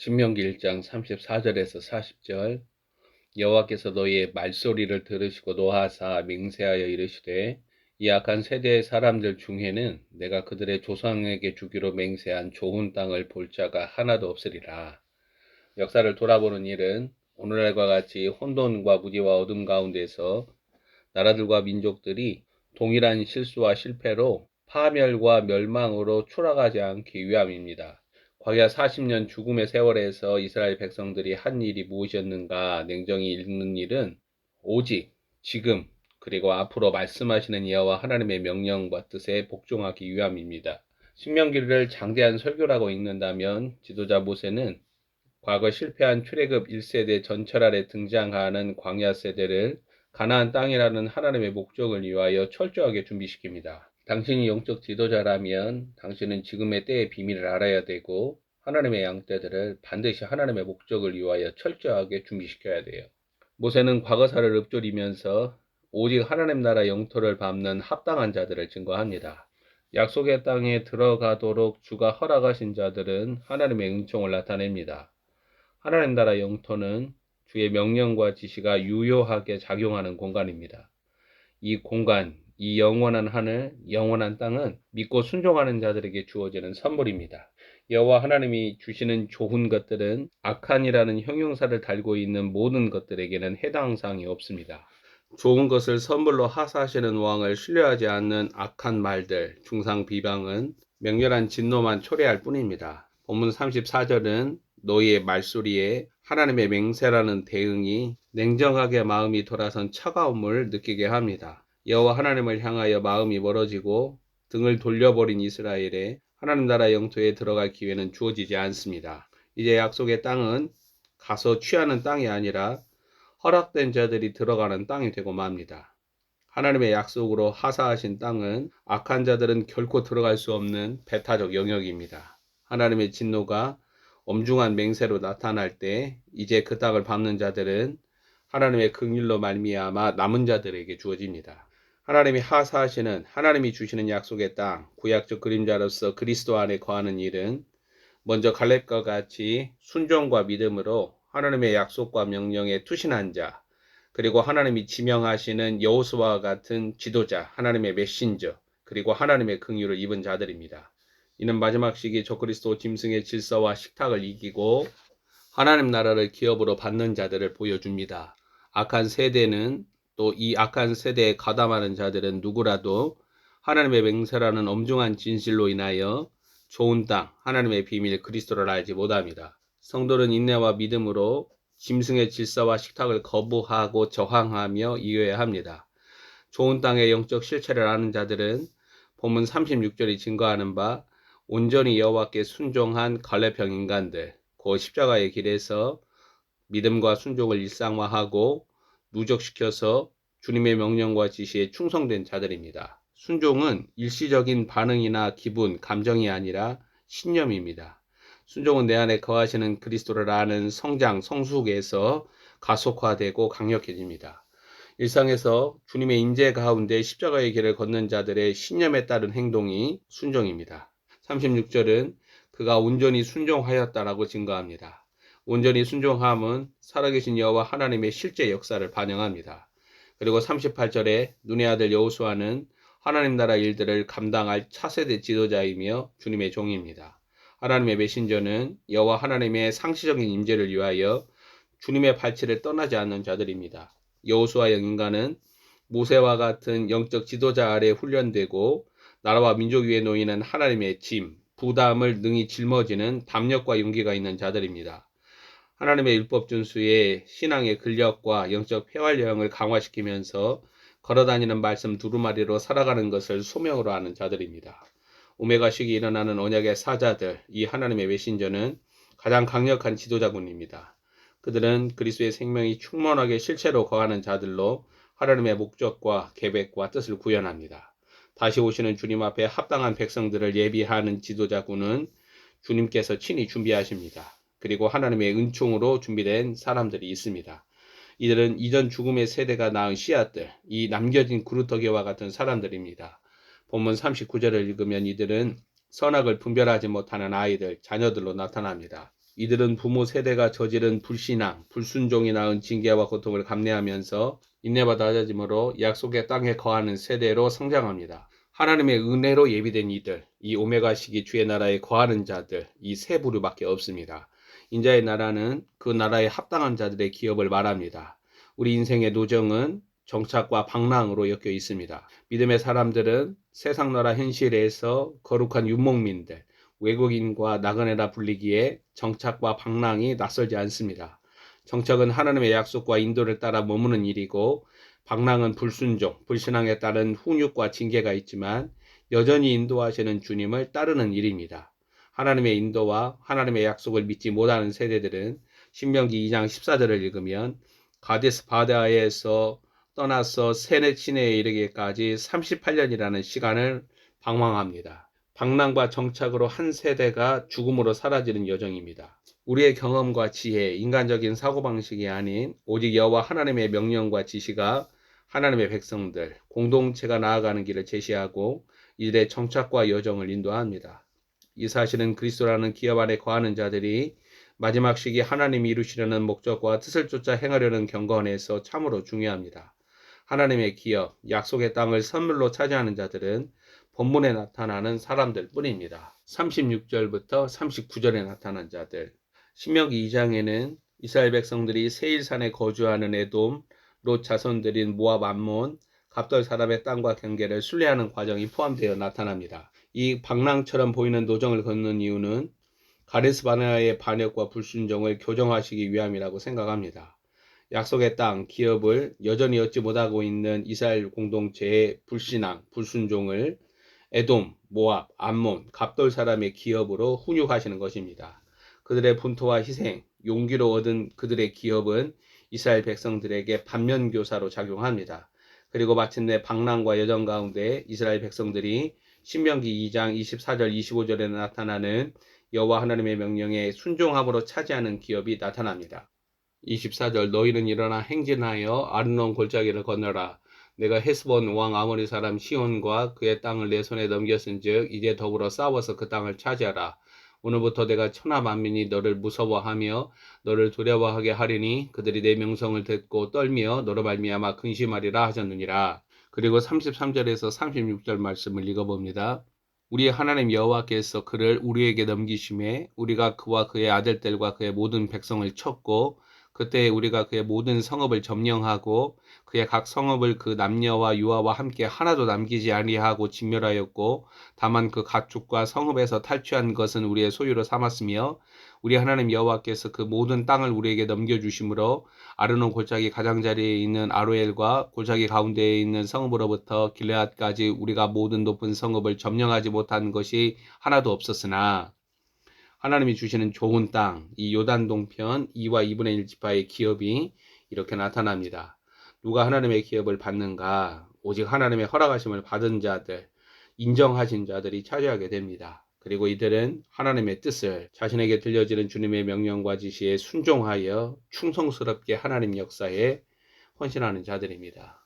신명기 1장 34절에서 40절. 여호와께서 너희의 말소리를 들으시고 노하사 맹세하여 이르시되 이 악한 세대의 사람들 중에는 내가 그들의 조상에게 주기로 맹세한 좋은 땅을 볼 자가 하나도 없으리라. 역사를 돌아보는 일은 오늘날과 같이 혼돈과 무지와 어둠 가운데서 나라들과 민족들이 동일한 실수와 실패로 파멸과 멸망으로 추락하지 않기 위함입니다. 광야 40년 죽음의 세월에서 이스라엘 백성들이 한 일이 무엇이었는가 냉정히 읽는 일은 오직 지금 그리고 앞으로 말씀하시는 여호와 하나님의 명령과 뜻에 복종하기 위함입니다. 신명기를 장대한 설교라고 읽는다면 지도자 모세는 과거 실패한 출애굽 1세대 전철 아래 등장하는 광야 세대를 가나안 땅이라는 하나님의 목적을 위하여 철저하게 준비시킵니다. 당신이 영적 지도자라면 당신은 지금의 때의 비밀을 알아야 되고 하나님의 양떼들을 반드시 하나님의 목적을 위하여 철저하게 준비시켜야 돼요. 모세는 과거사를 읊조리면서 오직 하나님 나라 영토를 밟는 합당한 자들을 증거합니다. 약속의 땅에 들어가도록 주가 허락하신 자들은 하나님의 은총을 나타냅니다. 하나님 나라 영토는 주의 명령과 지시가 유효하게 작용하는 공간입니다. 이 공간, 이 영원한 하늘, 영원한 땅은 믿고 순종하는 자들에게 주어지는 선물입니다. 여호와 하나님이 주시는 좋은 것들은 악한이라는 형용사를 달고 있는 모든 것들에게는 해당 사항이 없습니다. 좋은 것을 선물로 하사하시는 왕을 신뢰하지 않는 악한 말들, 중상 비방은 맹렬한 진노만 초래할 뿐입니다. 본문 34절은 너희의 말소리에 하나님의 맹세라는 대응이 냉정하게 마음이 돌아선 차가움을 느끼게 합니다. 여호와 하나님을 향하여 마음이 멀어지고 등을 돌려버린 이스라엘에 하나님 나라 영토에 들어갈 기회는 주어지지 않습니다. 이제 약속의 땅은 가서 취하는 땅이 아니라 허락된 자들이 들어가는 땅이 되고 맙니다. 하나님의 약속으로 하사하신 땅은 악한 자들은 결코 들어갈 수 없는 배타적 영역입니다. 하나님의 진노가 엄중한 맹세로 나타날 때 이제 그 땅을 밟는 자들은 하나님의 긍휼로 말미암아 남은 자들에게 주어집니다. 하나님이 하사하시는 하나님이 주시는 약속의 땅, 구약적 그림자로서 그리스도 안에 거하는 일은 먼저 갈렙과 같이 순종과 믿음으로 하나님의 약속과 명령에 투신한 자, 그리고 하나님이 지명하시는 여호수아와 같은 지도자, 하나님의 메신저, 그리고 하나님의 긍휼을 입은 자들입니다. 이는 마지막 시기 적그리스도 짐승의 질서와 식탁을 이기고 하나님 나라를 기업으로 받는 자들을 보여줍니다. 악한 세대는 또 이 악한 세대에 가담하는 자들은 누구라도 하나님의 맹세라는 엄중한 진실로 인하여 좋은 땅, 하나님의 비밀 그리스도를 알지 못합니다. 성도는 인내와 믿음으로 짐승의 질서와 식탁을 거부하고 저항하며 이겨야 합니다. 좋은 땅의 영적 실체를 아는 자들은 본문 36절이 증거하는 바 온전히 여호와께 순종한 갈렙형 인간들, 그 십자가의 길에서 믿음과 순종을 일상화하고 누적시켜서 주님의 명령과 지시에 충성된 자들입니다. 순종은 일시적인 반응이나 기분, 감정이 아니라 신념입니다. 순종은 내 안에 거하시는 그리스도를 아는 성장, 성숙에서 가속화되고 강력해집니다. 일상에서 주님의 임재 가운데 십자가의 길을 걷는 자들의 신념에 따른 행동이 순종입니다. 36절은 그가 온전히 순종하였다라고 증거합니다. 온전히 순종함은 살아계신 여호와 하나님의 실제 역사를 반영합니다. 그리고 38절에 눈의 아들 여호수아는 하나님 나라 일들을 감당할 차세대 지도자이며 주님의 종입니다. 하나님의 메신저는 여호와 하나님의 상시적인 임재를 위하여 주님의 발치를 떠나지 않는 자들입니다. 여호수아형 인간은 모세와 같은 영적 지도자 아래 훈련되고 나라와 민족 위에 놓이는 하나님의 짐, 부담을 능히 짊어지는 담력과 용기가 있는 자들입니다. 하나님의 율법 준수에 신앙의 근력과 영적 폐활량을 강화시키면서 걸어다니는 말씀 두루마리로 살아가는 것을 소명으로 하는 자들입니다. 오메가 시기 일어나는 언약의 사자들, 이 하나님의 메신저는 가장 강력한 지도자군입니다. 그들은 그리스도의 생명이 충만하게 실체로 거하는 자들로 하나님의 목적과 계획과 뜻을 구현합니다. 다시 오시는 주님 앞에 합당한 백성들을 예비하는 지도자군은 주님께서 친히 준비하십니다. 그리고 하나님의 은총으로 준비된 사람들이 있습니다. 이들은 이전 죽음의 세대가 낳은 씨앗들, 이 남겨진 그루터기와 같은 사람들입니다. 본문 39절을 읽으면 이들은 선악을 분별하지 못하는 아이들, 자녀들로 나타납니다. 이들은 부모 세대가 저지른 불신앙, 불순종이 낳은 징계와 고통을 감내하면서 인내받아 다짐으로 약속의 땅에 거하는 세대로 성장합니다. 하나님의 은혜로 예비된 이들, 이 오메가 시기 주의 나라에 거하는 자들, 이 세 부류밖에 없습니다. 인자의 나라는 그 나라에 합당한 자들의 기업을 말합니다. 우리 인생의 노정은 정착과 방랑으로 엮여 있습니다. 믿음의 사람들은 세상 나라 현실에서 거룩한 유목민들, 외국인과 나그네라 불리기에 정착과 방랑이 낯설지 않습니다. 정착은 하나님의 약속과 인도를 따라 머무는 일이고 방랑은 불순종, 불신앙에 따른 훈육과 징계가 있지만 여전히 인도하시는 주님을 따르는 일입니다. 하나님의 인도와 하나님의 약속을 믿지 못하는 세대들은 신명기 2장 14절을 읽으면 가데스 바네아에서 떠나서 세네 시내에 이르기까지 38년이라는 시간을 방황합니다. 방랑과 정착으로 한 세대가 죽음으로 사라지는 여정입니다. 우리의 경험과 지혜, 인간적인 사고방식이 아닌 오직 여호와 하나님의 명령과 지시가 하나님의 백성들, 공동체가 나아가는 길을 제시하고 이들의 정착과 여정을 인도합니다. 이 사실은 그리스도라는 기업 안에 거하는 자들이 마지막 시기 하나님이 이루시려는 목적과 뜻을 쫓아 행하려는 경건에서 참으로 중요합니다. 하나님의 기업, 약속의 땅을 선물로 차지하는 자들은 본문에 나타나는 사람들 뿐입니다. 36절부터 39절에 나타난 자들. 신명기 2장에는 이스라엘 백성들이 세일산에 거주하는 에돔, 롯 자손들인 모압 암몬, 갑돌 사람의 땅과 경계를 순례하는 과정이 포함되어 나타납니다. 이 방랑처럼 보이는 노정을 걷는 이유는 가데스 바네아의 반역과 불순종을 교정하시기 위함이라고 생각합니다. 약속의 땅, 기업을 여전히 얻지 못하고 있는 이스라엘 공동체의 불신앙, 불순종을 에돔, 모압, 암몬, 갑돌 사람의 기업으로 훈육하시는 것입니다. 그들의 분토와 희생, 용기로 얻은 그들의 기업은 이스라엘 백성들에게 반면교사로 작용합니다. 그리고 마침내 방랑과 여정 가운데 이스라엘 백성들이 신명기 2장 24절 25절에 나타나는 여호와 하나님의 명령에 순종함으로 차지하는 기업이 나타납니다. 24절 너희는 일어나 행진하여 아르논 골짜기를 건너라. 내가 헤스본 왕 아모리 사람 시온과 그의 땅을 내 손에 넘겼은즉 이제 더불어 싸워서 그 땅을 차지하라. 오늘부터 내가 천하 만민이 너를 무서워하며 너를 두려워하게 하리니 그들이 내 명성을 듣고 떨며 너로 말미암아 근심하리라 하셨느니라. 그리고 33절에서 36절 말씀을 읽어봅니다. 우리 하나님 여호와께서 그를 우리에게 넘기심에 우리가 그와 그의 아들들과 그의 모든 백성을 쳤고 그때 우리가 그의 모든 성읍을 점령하고 그의 각 성읍을 그 남녀와 유아와 함께 하나도 남기지 아니하고 진멸하였고 다만 그 가축과 성읍에서 탈취한 것은 우리의 소유로 삼았으며 우리 하나님 여호와께서 그 모든 땅을 우리에게 넘겨주심으로 아르논 골짜기 가장자리에 있는 아로엘과 골짜기 가운데에 있는 성읍으로부터 길르앗까지 우리가 모든 높은 성읍을 점령하지 못한 것이 하나도 없었으나 하나님이 주시는 좋은 땅, 이 요단 동편 2와 2분의 1 지파의 기업이 이렇게 나타납니다. 누가 하나님의 기업을 받는가? 오직 하나님의 허락하심을 받은 자들, 인정하신 자들이 차지하게 됩니다. 그리고 이들은 하나님의 뜻을 자신에게 들려지는 주님의 명령과 지시에 순종하여 충성스럽게 하나님 역사에 헌신하는 자들입니다.